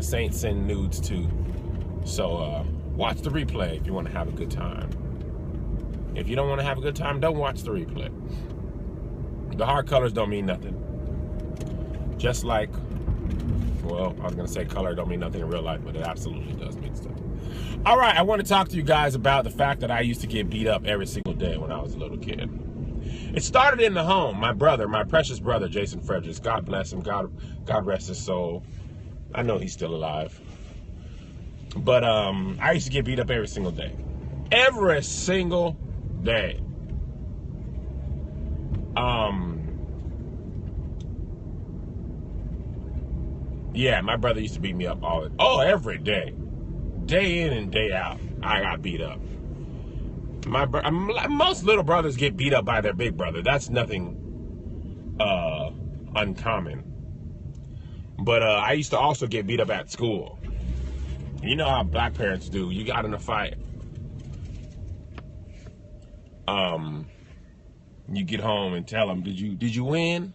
Saints send nudes to. So watch the replay if you want to have a good time. If you don't want to have a good time, don't watch the replay. The hard colors don't mean nothing. Just like, well, I was going to say color don't mean nothing in real life, but it absolutely does mean stuff. All right, I want to talk to you guys about the fact that I used to get beat up every single day when I was a little kid. It started in the home. My brother, my precious brother, Jason Fredericks, God bless him, God rest his soul. I know he's still alive. But I used to get beat up every single day. Every single day. Yeah, my brother used to beat me up every day. Day in and day out, I got beat up. Most little brothers get beat up by their big brother. That's nothing uncommon. But I used to also get beat up at school. You know how black parents do. You got in a fight. You get home and tell them, did you win?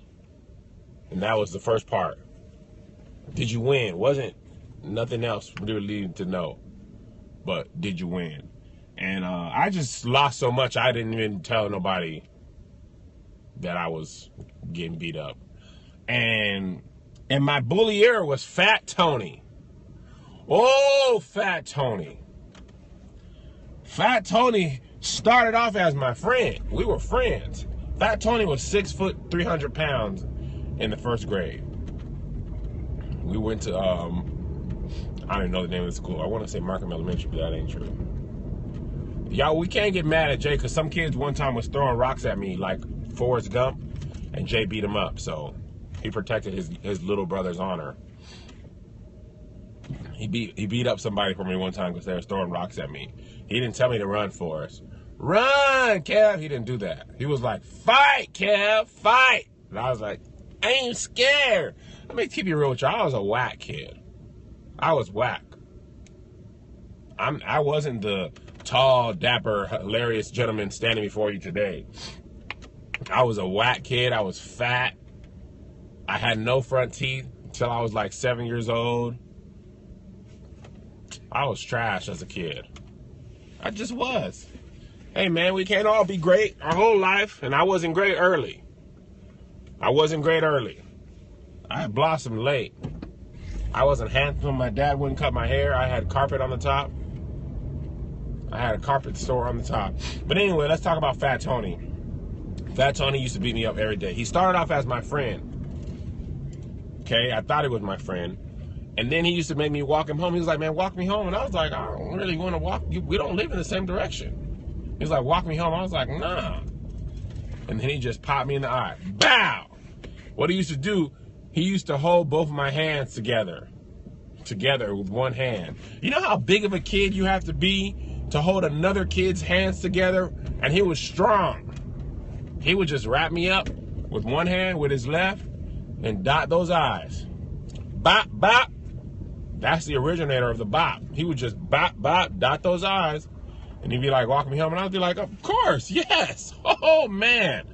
And that was the first part. Did you win? Wasn't nothing else really to know. But did you win? And I just lost so much I didn't even tell nobody that I was getting beat up. And my bullier was Fat Tony. Oh, Fat Tony. Fat Tony started off as my friend. We were friends. Fat Tony was 6 foot, 300 pounds in the first grade. We went to, I don't even know the name of the school. I want to say Markham Elementary, but that ain't true. Y'all, we can't get mad at Jay, because some kids one time was throwing rocks at me like Forrest Gump, and Jay beat him up. So he protected his little brother's honor. He beat up somebody for me one time because they were throwing rocks at me. He didn't tell me to run, Forrest. Run, Kev. He didn't do that. He was like, fight, Kev, fight. And I was like, I ain't scared. Let me keep you real with you. I was a whack kid. I was whack. I wasn't the tall, dapper, hilarious gentleman standing before you today. I was a whack kid. I was fat. I had no front teeth until I was like 7 years old. I was trash as a kid. I just was. Hey, man, we can't all be great our whole life, and I wasn't great early. I had blossomed late. I wasn't handsome. My dad wouldn't cut my hair. I had carpet on the top. I had a carpet store on the top. But anyway, let's talk about Fat Tony. Fat Tony used to beat me up every day. He started off as my friend. Okay, I thought he was my friend. And then he used to make me walk him home. He was like, man, walk me home. And I was like, I don't really want to walk. We don't live in the same direction. He was like, walk me home. I was like, nah. And then he just popped me in the eye. Bow! What he used to do, he used to hold both of my hands together with one hand. You know how big of a kid you have to be to hold another kid's hands together? And he was strong. He would just wrap me up with one hand with his left and dot those eyes. Bop, bop. That's the originator of the bop. He would just bop, bop, dot those eyes. And he'd be like, walk me home. And I'd be like, of course, yes. Oh, man.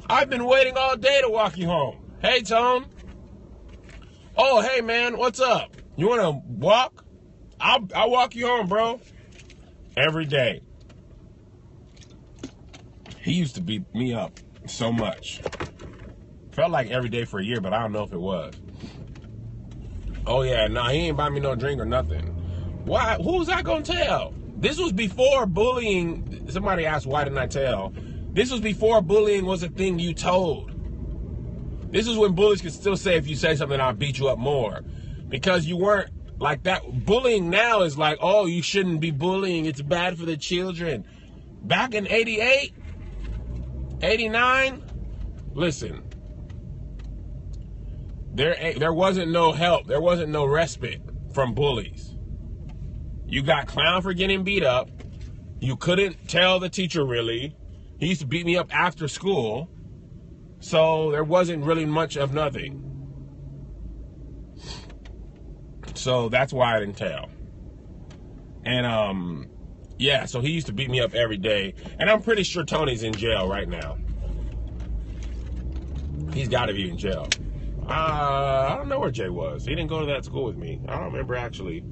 I've been waiting all day to walk you home. Hey, Tone. Oh, hey, man, what's up? You want to walk? I'll walk you home, bro. Every day. He used to beat me up so much. Felt like every day for a year, but I don't know if it was. Oh, yeah, no, he ain't buy me no drink or nothing. Why? Who was I going to tell? This was before bullying. Somebody asked, why didn't I tell? This was before bullying was a thing you told. This is when bullies could still say, if you say something, I'll beat you up more. Because you weren't like that. Bullying now is like, oh, you shouldn't be bullying. It's bad for the children. Back in 88, 89, listen. There wasn't no help. There wasn't no respite from bullies. You got clowned for getting beat up. You couldn't tell the teacher really. He used to beat me up after school. So there wasn't really much of nothing. So that's why I didn't tell. And yeah, so he used to beat me up every day. And I'm pretty sure Tony's in jail right now. He's got to be in jail. I don't know where Jay was. He didn't go to that school with me. I don't remember actually.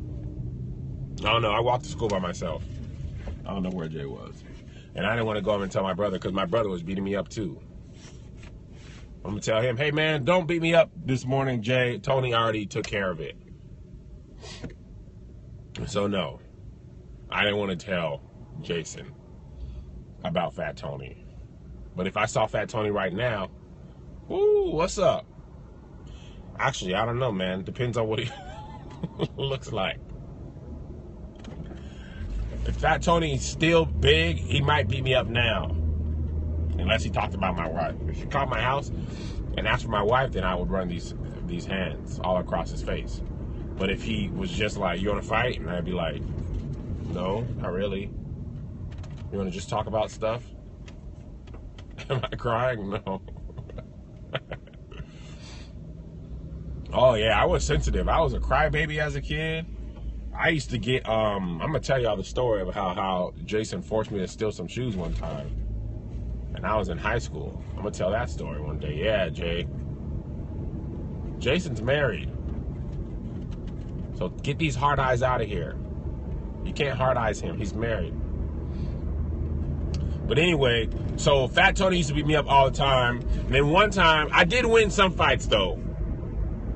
I don't know. I walked to school by myself. I don't know where Jay was. And I didn't want to go up and tell my brother because my brother was beating me up too. I'm going to tell him, hey man, don't beat me up this morning, Jay. Tony already took care of it. So no, I didn't want to tell Jason about Fat Tony. But if I saw Fat Tony right now, ooh, what's up? Actually, I don't know, man. Depends on what he looks like. If Fat Tony's still big, he might beat me up now. Unless he talked about my wife. If he called my house and asked for my wife, then I would run these hands all across his face. But if he was just like, you want to fight? And I'd be like, no, not really. You want to just talk about stuff? Am I crying? No. Oh, yeah, I was sensitive. I was a crybaby as a kid. I used to get, I'm going to tell y'all the story of how Jason forced me to steal some shoes one time. And I was in high school. I'm going to tell that story one day. Yeah, Jay. Jason's married. So get these hard eyes out of here. You can't hard eyes him. He's married. But anyway, so Fat Tony used to beat me up all the time. And then one time, I did win some fights, though.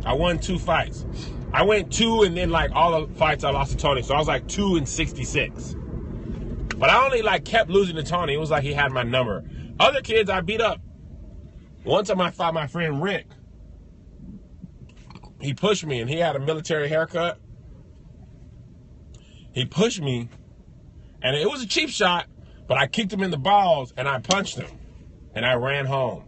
I won 2 fights. I went 2, and then, like, all the fights I lost to Tony. So I was, like, 2-66. But I only, like, kept losing to Tony. It was like he had my number. Other kids I beat up. One time I fought my friend Rick. He pushed me, and he had a military haircut. He pushed me, and it was a cheap shot, but I kicked him in the balls, and I punched him, and I ran home.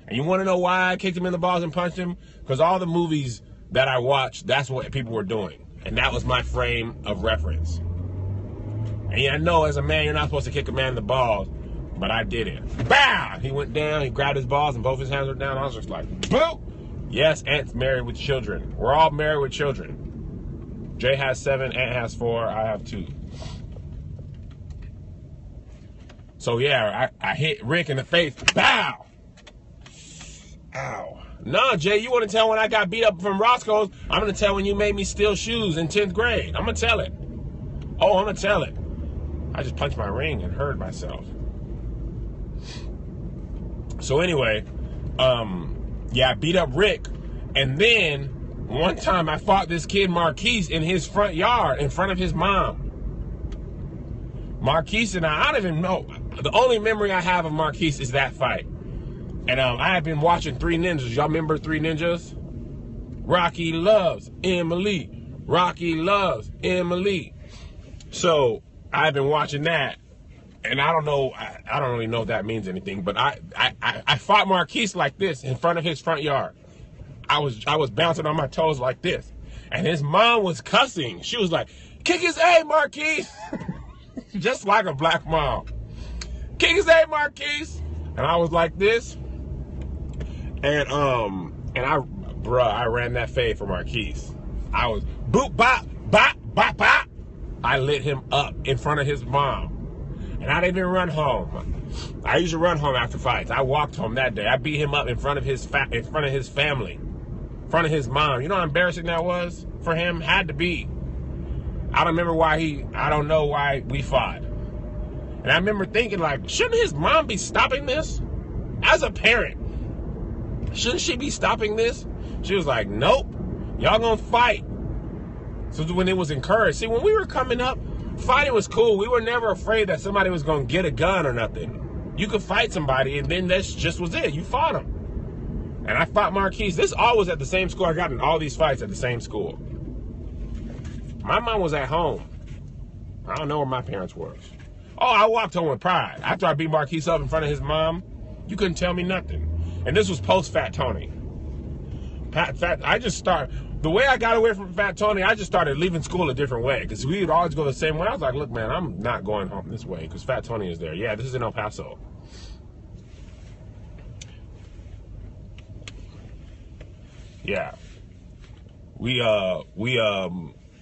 And you want to know why I kicked him in the balls and punched him? Because all the movies that I watched, that's what people were doing. And that was my frame of reference. And yeah, I know as a man, you're not supposed to kick a man in the balls, but I did it. Bow! He went down, he grabbed his balls, and both his hands were down. I was just like, boop! Yes, Ant's married with children. We're all married with children. Jay has 7, Ant has 4, I have 2. So yeah, I hit Rick in the face. Bow! Ow. Nah, Jay, you want to tell when I got beat up from Roscoe's? I'm going to tell when you made me steal shoes in 10th grade. I'm going to tell it. Oh, I'm going to tell it. I just punched my ring and hurt myself. So anyway, yeah, I beat up Rick. And then one time I fought this kid Marquise in his front yard in front of his mom. Marquise and I don't even know. The only memory I have of Marquise is that fight. And I had been watching 3 Ninjas. Y'all remember 3 Ninjas? Rocky loves Emily. Rocky loves Emily. So I've been watching that. And I don't know, I don't really know if that means anything. But I fought Marquise like this in front of his front yard. I was bouncing on my toes like this. And his mom was cussing. She was like, kick his A, Marquise. Just like a black mom. Kick his A, Marquise. And I was like this. And I ran that fade for Marquise. I was boop, bop, bop, bop, bop. I lit him up in front of his mom. And I didn't even run home. I used to run home after fights. I walked home that day. I beat him up in front of his family, in front of his mom. You know how embarrassing that was for him? Had to be. I don't remember why I don't know why we fought. And I remember thinking, like, shouldn't his mom be stopping this? As a parent, shouldn't she be stopping this? She was like, nope, y'all gonna fight. So when it was encouraged, see, when we were coming up, fighting was cool. We were never afraid that somebody was gonna get a gun or nothing. You could fight somebody, and then that just was it. You fought them. And I fought Marquise. This all was at the same school. I got in all these fights at the same school. My mom was at home. I don't know where my parents were. Oh, I walked home with pride. After I beat Marquise up in front of his mom, you couldn't tell me nothing. And this was post-Fat Tony. The way I got away from Fat Tony, I just started leaving school a different way. Because we would always go the same way. I was like, look, man, I'm not going home this way. Because Fat Tony is there. Yeah, this is in El Paso. Yeah. We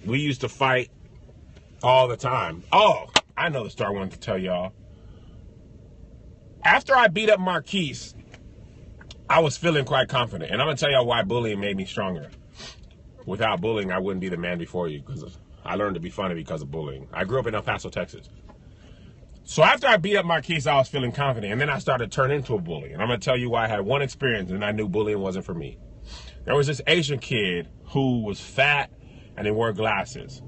used to fight all the time. Oh, I know the story I wanted to tell y'all. After I beat up Marquise, I was feeling quite confident. And I'm going to tell y'all why bullying made me stronger. Without bullying, I wouldn't be the man before you, because I learned to be funny because of bullying. I grew up in El Paso, Texas. So after I beat up Marquise, I was feeling confident. And then I started to turn into a bully. And I'm going to tell you why. I had one experience and I knew bullying wasn't for me. There was this Asian kid who was fat and he wore glasses.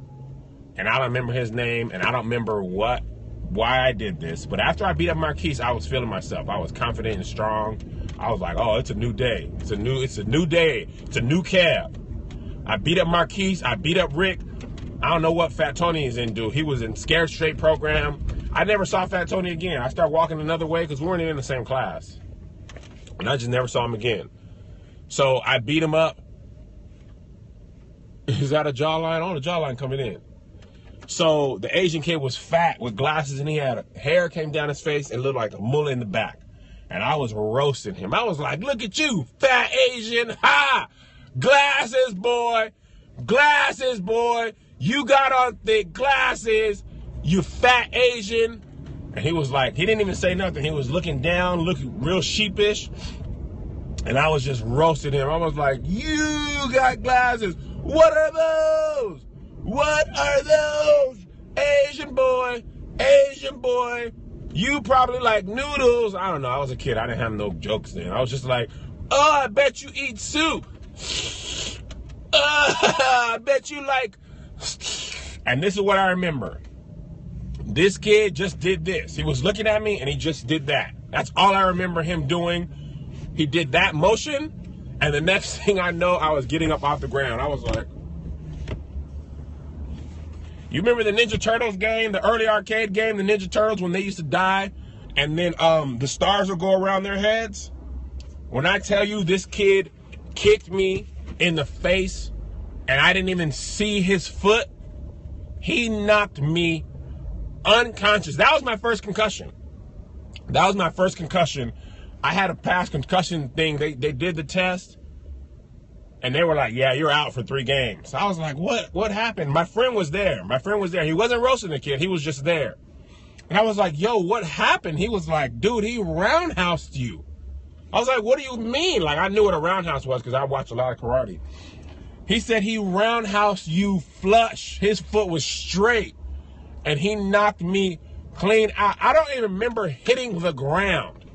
And I don't remember his name and I don't remember why I did this. But after I beat up Marquise, I was feeling myself. I was confident and strong. I was like, oh, it's a new day. It's a new day. It's a new Kev. I beat up Marquise. I beat up Rick. I don't know what Fat Tony is in, dude. He was in Scared Straight program. I never saw Fat Tony again. I started walking another way because we weren't even in the same class. And I just never saw him again. So I beat him up. Is that a jawline? Oh, the jawline coming in. So the Asian kid was fat with glasses and he had hair came down his face and looked like a mullet in the back. And I was roasting him. I was like, look at you, fat Asian. Ha! Glasses, boy. Glasses, boy. You got on thick glasses. You fat Asian. And he was like, he didn't even say nothing. He was looking down, looking real sheepish. And I was just roasting him. I was like, you got glasses. What are those? What are those? Asian boy. Asian boy. You probably like noodles. I don't know. I was a kid. I didn't have no jokes then. I was just like, oh, I bet you eat soup. I bet you like. And this is what I remember. This kid just did this. He was looking at me and he just did that. That's all I remember him doing. He did that motion. And the next thing I know, I was getting up off the ground. I was like. You remember the Ninja Turtles game, the early arcade game, the Ninja Turtles, when they used to die and then the stars would go around their heads? When I tell you this kid kicked me in the face and I didn't even see his foot, he knocked me unconscious. That was my first concussion. That was my first concussion. I had a past concussion thing. They did the test. And they were like, yeah, you're out for 3 games. I was like, what happened? My friend was there. He wasn't roasting the kid. He was just there. And I was like, yo, what happened? He was like, dude, he roundhoused you. I was like, what do you mean? Like, I knew what a roundhouse was because I watched a lot of karate. He said he roundhoused you flush. His foot was straight. And he knocked me clean out. I don't even remember hitting the ground.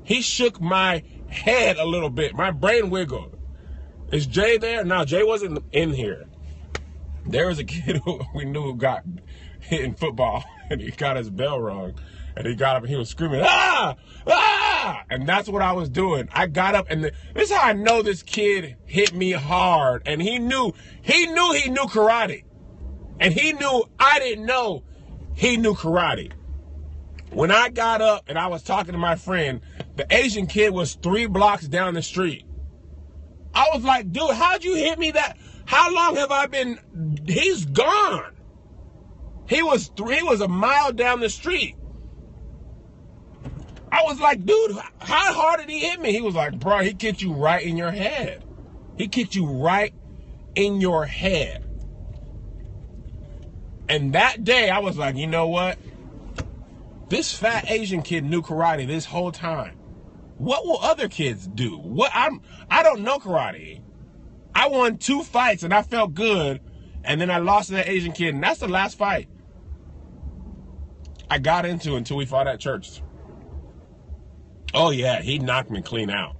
He shook my head a little bit. My brain wiggled. Is Jay there? No, Jay wasn't in here. There was a kid who we knew who got hit in football, and he got his bell rung, and he got up and he was screaming, ah, ah! And that's what I was doing. I got up, and this is how I know this kid hit me hard, and he knew karate, and he knew I didn't know he knew karate. When I got up and I was talking to my friend, the Asian kid was 3 blocks down the street. I was like, dude, how'd you hit me that? How long have I been? He's gone. He was a mile down the street. I was like, dude, how hard did he hit me? He was like, bro, he kicked you right in your head. He kicked you right in your head. And that day, I was like, you know what? This fat Asian kid knew karate this whole time. What will other kids do? I don't know karate. I won 2 fights and I felt good, and then I lost to that Asian kid, and that's the last fight I got into until we fought at church. Oh yeah, he knocked me clean out.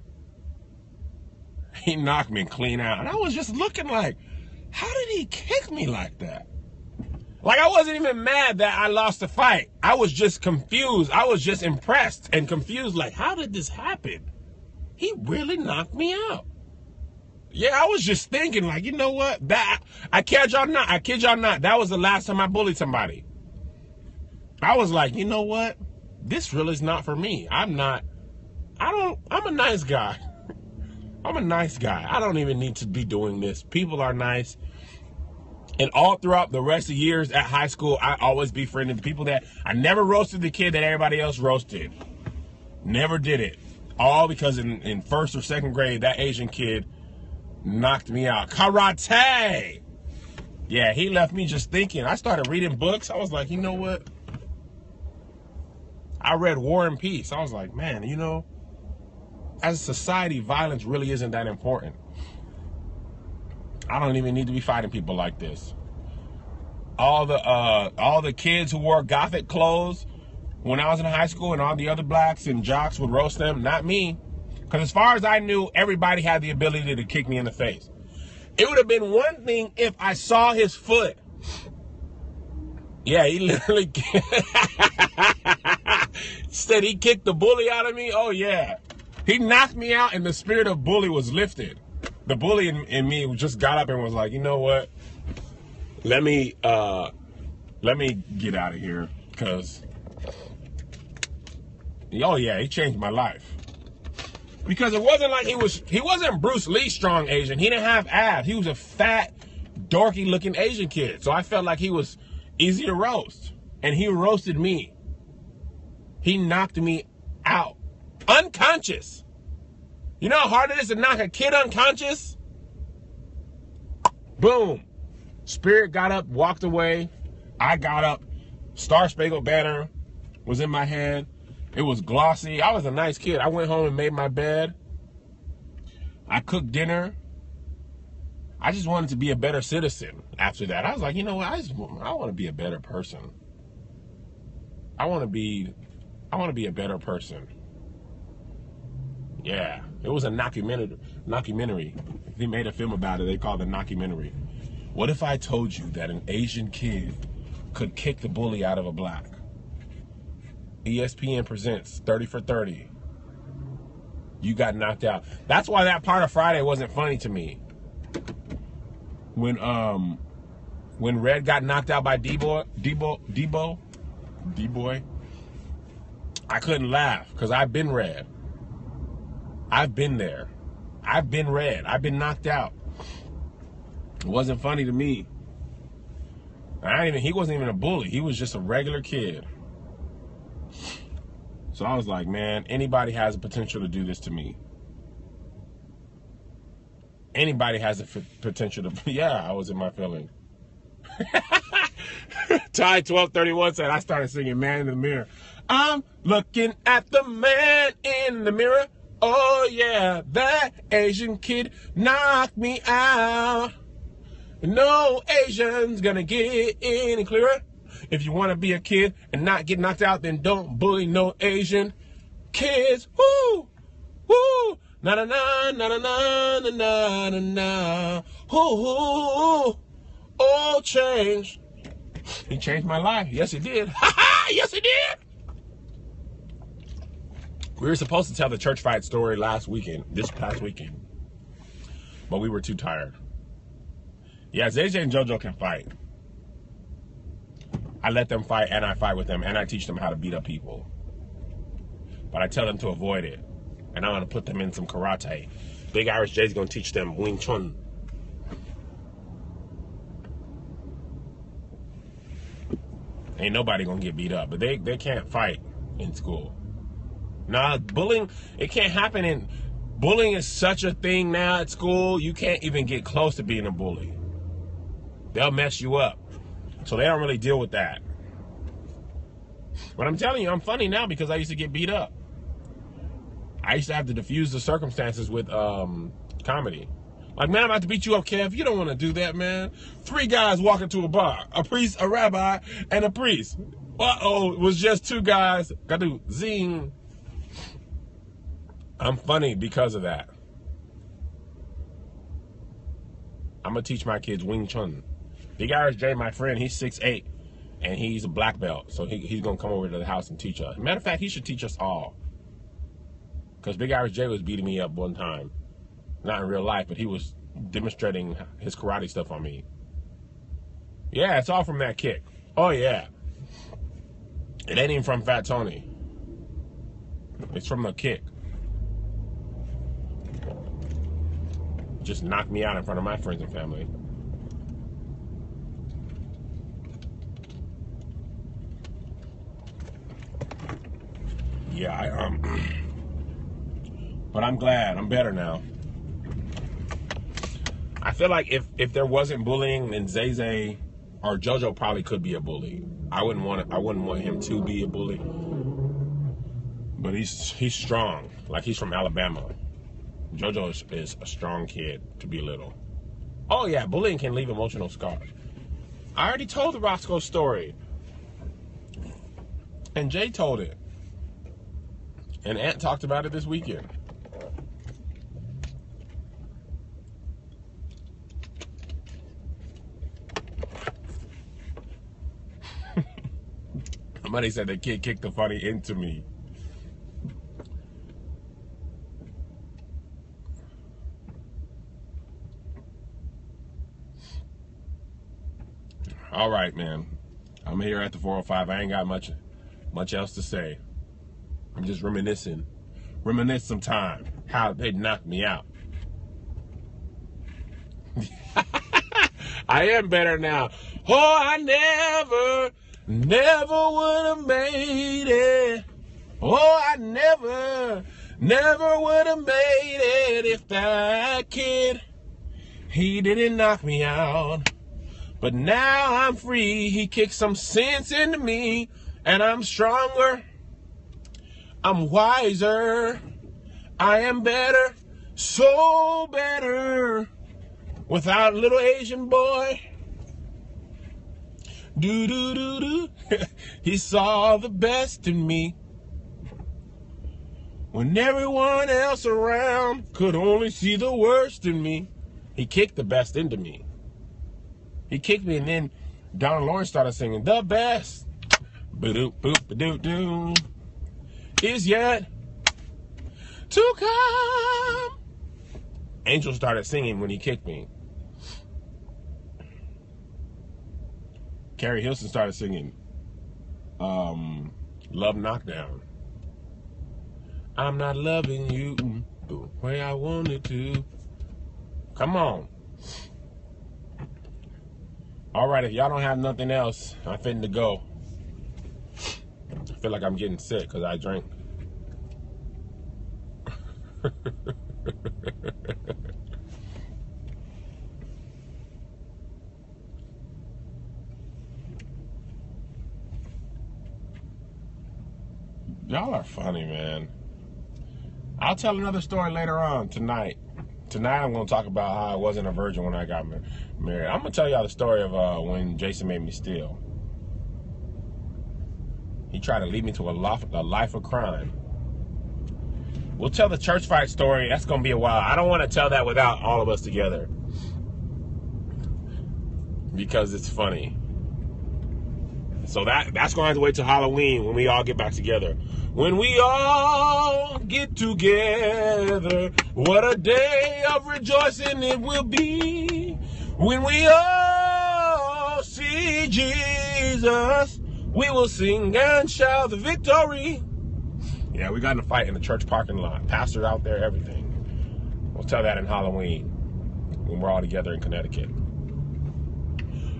He knocked me clean out. And I was just looking like, how did he kick me like that? Like, I wasn't even mad that I lost the fight. I was just confused. I was just impressed and confused. Like, how did this happen? He really knocked me out. Yeah, I was just thinking, like, you know what? I kid y'all not. That was the last time I bullied somebody. I was like, you know what? This really is not for me. I'm a nice guy. I'm a nice guy. I don't even need to be doing this. People are nice. And all throughout the rest of the years at high school, I always befriended the people that I never roasted the kid that everybody else roasted. Never did it. All because in 1st or 2nd grade, that Asian kid knocked me out. Karate! Yeah, he left me just thinking. I started reading books. I was like, you know what? I read War and Peace. I was like, man, you know, as a society, violence really isn't that important. I don't even need to be fighting people like this. All the kids who wore gothic clothes when I was in high school, and all the other blacks and jocks would roast them, not me. Because as far as I knew, everybody had the ability to kick me in the face. It would have been one thing if I saw his foot. Yeah, he literally said he kicked the bully out of me. Oh, yeah. He knocked me out, and the spirit of bully was lifted. The bully in me just got up and was like, you know what? Let me get out of here, because, oh yeah, he changed my life. Because it wasn't like he wasn't Bruce Lee strong Asian. He didn't have abs. He was a fat, dorky looking Asian kid. So I felt like he was easy to roast. And he roasted me. He knocked me out. Unconscious. You know how hard it is to knock a kid unconscious? Boom. Spirit got up, walked away. I got up. Star Spangled Banner was in my hand. It was glossy. I was a nice kid. I went home and made my bed. I cooked dinner. I just wanted to be a better citizen after that. I was like, you know what? I want to be a better person. I want to be a better person. Yeah. It was a documentary. They made a film about it. They called it a documentary. What if I told you that an Asian kid could kick the bully out of a black? ESPN presents 30 for 30. You got knocked out. That's why that part of Friday wasn't funny to me. When Red got knocked out by D-Boy, I couldn't laugh because I've been Red. I've been there. I've been Red. I've been knocked out. It wasn't funny to me. He wasn't even a bully. He was just a regular kid. So I was like, man, anybody has the potential to do this to me. Anybody has the potential to, yeah, I was in my feeling. Ty 1231 said, I started singing Man in the Mirror. I'm looking at the man in the mirror. Oh yeah, that Asian kid knocked me out. No Asian's gonna get any clearer. If you want to be a kid and not get knocked out, then don't bully no Asian kids. Woo, woo, na na na na na na na na na. Ooh, oh, change. He changed my life. Yes, he did. Ha ha! Yes, he did. We were supposed to tell the church fight story this past weekend, but we were too tired. Yeah, ZJ and JoJo can fight. I let them fight, and I fight with them, and I teach them how to beat up people. But I tell them to avoid it, and I'm going to put them in some karate. Big Irish Jay's going to teach them Wing Chun. Ain't nobody going to get beat up, but they can't fight in school. Nah, bullying, it can't happen bullying is such a thing now at school, you can't even get close to being a bully. They'll mess you up. So they don't really deal with that. But I'm telling you, I'm funny now because I used to get beat up. I used to have to diffuse the circumstances with comedy. Like, man, I'm about to beat you up, Kev. You don't want to do that, man. 3 guys walking to a bar. A priest, a rabbi, and a priest. Uh-oh, it was just 2 guys. Got to zing. I'm funny because of that. I'm going to teach my kids Wing Chun. Big Irish Jay, my friend, he's 6'8", and he's a black belt. So he's going to come over to the house and teach us. Matter of fact, he should teach us all. Because Big Irish Jay was beating me up one time. Not in real life, but he was demonstrating his karate stuff on me. Yeah, it's all from that kick. Oh, yeah. It ain't even from Fat Tony. It's from the kick. Just knocked me out in front of my friends and family. Yeah, but I'm glad. I'm better now. I feel like if there wasn't bullying, then Zay or JoJo probably could be a bully. I wouldn't want him to be a bully. But he's strong. Like, he's from Alabama. JoJo is a strong kid to be little. Oh yeah, bullying can leave emotional scars. I already told the Roscoe story. And Jay told it. And Aunt talked about it this weekend. Somebody said the kid kicked the funny into me. All right, man. I'm here at the 405. I ain't got much else to say. I'm just reminiscing. Reminisce some time. How they knocked me out. I am better now. Oh, I never would have made it. Oh, I never would have made it if that kid, he didn't knock me out. But now I'm free. He kicked some sense into me, and I'm stronger. I'm wiser. I am better, so better. Without little Asian boy. Do. He saw the best in me. When everyone else around could only see the worst in me. He kicked the best into me. He kicked me, and then Donna Lawrence started singing, the best ba-doop-boop-ba-doo-doo is yet to come. Angel started singing when he kicked me. Carrie Hilson started singing Love Knockdown. I'm not loving you the way I wanted to. Come on. All right, if y'all don't have nothing else, I'm fitting to go. I feel like I'm getting sick because I drank. Y'all are funny, man. I'll tell another story later on tonight. Tonight I'm going to talk about how I wasn't a virgin when I got married. I'm going to tell y'all the story of when Jason made me steal. He tried to lead me to a life of crime. We'll tell the church fight story. That's going to be a while. I don't want to tell that without all of us together. Because it's funny. So that's going to have to wait till Halloween when we all get back together. When we all get together, what a day of rejoicing it will be. When we all see Jesus, we will sing and shout the victory. Yeah, we got in a fight in the church parking lot. Pastor out there, everything. We'll tell that in Halloween when we're all together in Connecticut.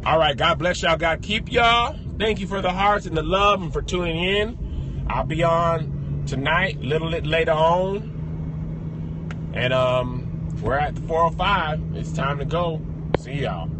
All right, God bless y'all. God keep y'all. Thank you for the hearts and the love and for tuning in. I'll be on tonight, a little bit later on. And we're at the 405. It's time to go. See y'all.